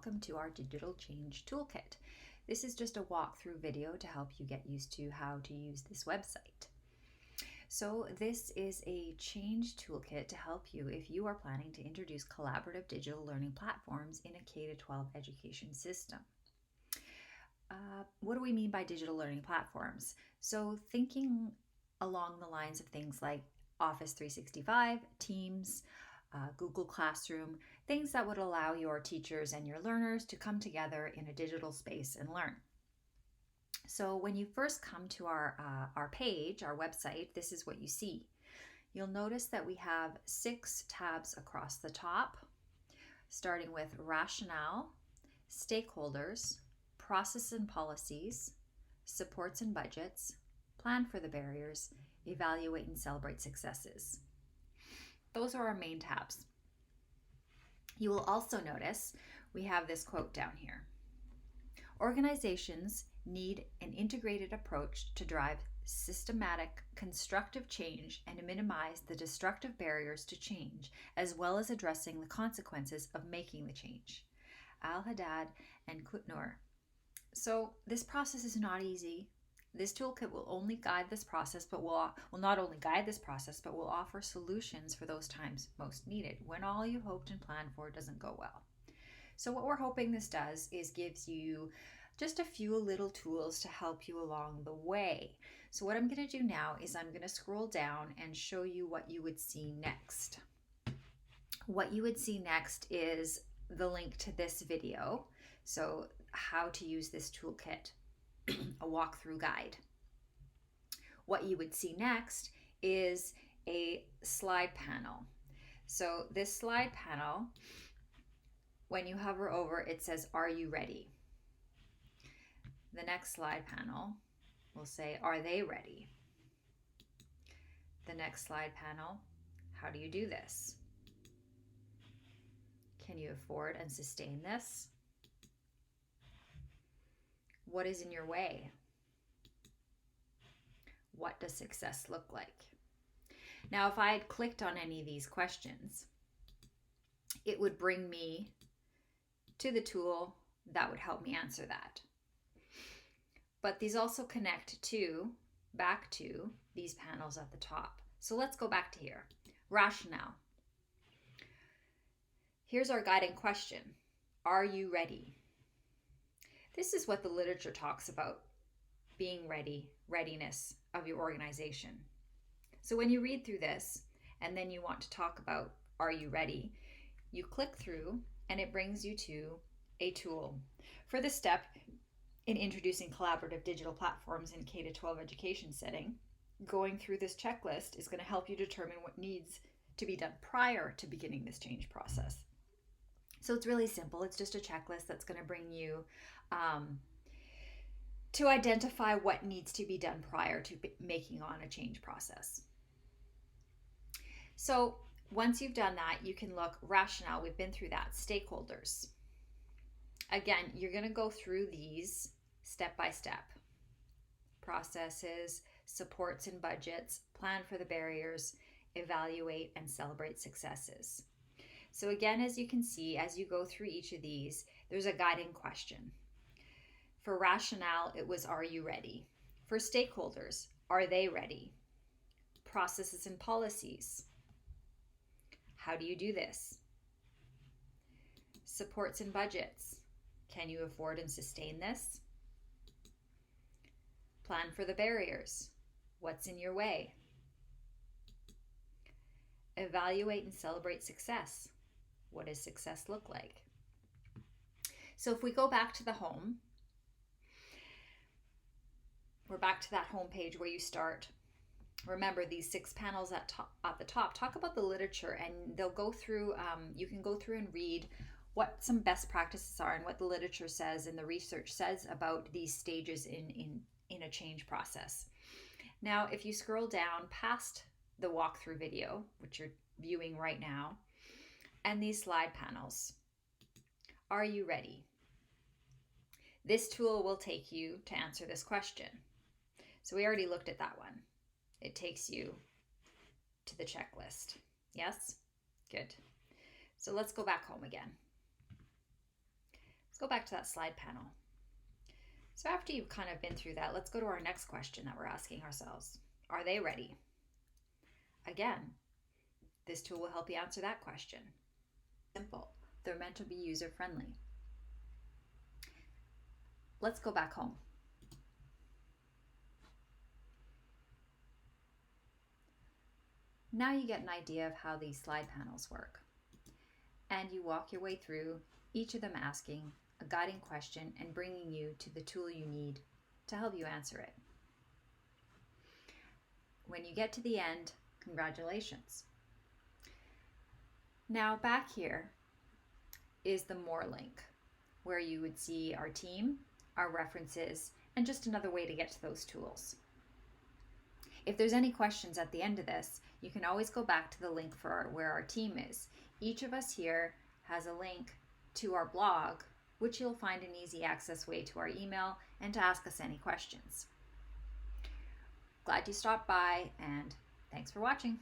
welcome to our Digital Change Toolkit. This is just a walkthrough video to help you get used to how to use this website. So this is a change toolkit to help you if you are planning to introduce collaborative digital learning platforms in a K-12 education system. What do we mean by digital learning platforms? So thinking along the lines of things like Office 365, Teams, Google Classroom, things that would allow your teachers and your learners to come together in a digital space and learn. So when you first come to our page, our website, this is what you see. You'll notice that we have 6 tabs across the top, starting with rationale, stakeholders, process and policies, supports and budgets, plan for the barriers, evaluate and celebrate successes. Those are our main tabs. You will also notice we have this quote down here. Organizations need an integrated approach to drive systematic, constructive change and to minimize the destructive barriers to change, as well as addressing the consequences of making the change. Al-Haddad and Kutnur. So this process is not easy. This toolkit will only guide this process, but will not only guide this process, but will offer solutions for those times most needed, when all you hoped and planned for doesn't go well. So what we're hoping this does is gives you just a few little tools to help you along the way. So what I'm going to do now is I'm going to scroll down and show you what you would see next. What you would see next is the link to this video. So how to use this toolkit, a walkthrough guide. What you would see next is a slide panel. So this slide panel, when you hover over, it says, "Are you ready?" The next slide panel will say, "Are they ready?" The next slide panel, "How do you do this?" Can you afford and sustain this? What is in your way? What does success look like? Now, if I had clicked on any of these questions, it would bring me to the tool that would help me answer that. But these also connect back to these panels at the top. So let's go back to here. Rationale. Here's our guiding question. Are you ready? This is what the literature talks about, being ready, readiness of your organization. So when you read through this and then you want to talk about are you ready, you click through and it brings you to a tool. For this step in introducing collaborative digital platforms in K-12 education setting, going through this checklist is going to help you determine what needs to be done prior to beginning this change process. So it's really simple. It's just a checklist that's going to bring you to identify what needs to be done prior to making on a change process. So once you've done that, you can look rationale. We've been through that. Stakeholders. Again, you're going to go through these step by step. Processes, supports and budgets, plan for the barriers, evaluate and celebrate successes. So again, as you can see, as you go through each of these, there's a guiding question. For rationale, it was, are you ready? For stakeholders, are they ready? Processes and policies. How do you do this? Supports and budgets. Can you afford and sustain this? Plan for the barriers. What's in your way? Evaluate and celebrate success. What does success look like? So if we go back to the home, we're back to that home page where you start. Remember, these 6 panels at the top talk about the literature, and they'll go through, you can go through and read what some best practices are and what the literature says and the research says about these stages in a change process. Now, if you scroll down past the walkthrough video, which you're viewing right now, and these slide panels, are you ready? This tool will take you to answer this question. So we already looked at that one. It takes you to the checklist. Yes? Good. So let's go back home again. go back to that slide panel. So after you've kind of been through that, let's go to our next question that we're asking ourselves. Are they ready? Again, this tool will help you answer that question. Simple. They're meant to be user-friendly. Let's go back home. Now you get an idea of how these slide panels work. And you walk your way through, each of them asking a guiding question and bringing you to the tool you need to help you answer it. When you get to the end, congratulations. Now back here is the More link, where you would see our team, our references, and just another way to get to those tools. If there's any questions at the end of this, you can always go back to the link for where our team is. Each of us here has a link to our blog, which you'll find an easy access way to our email and to ask us any questions. Glad you stopped by, and thanks for watching.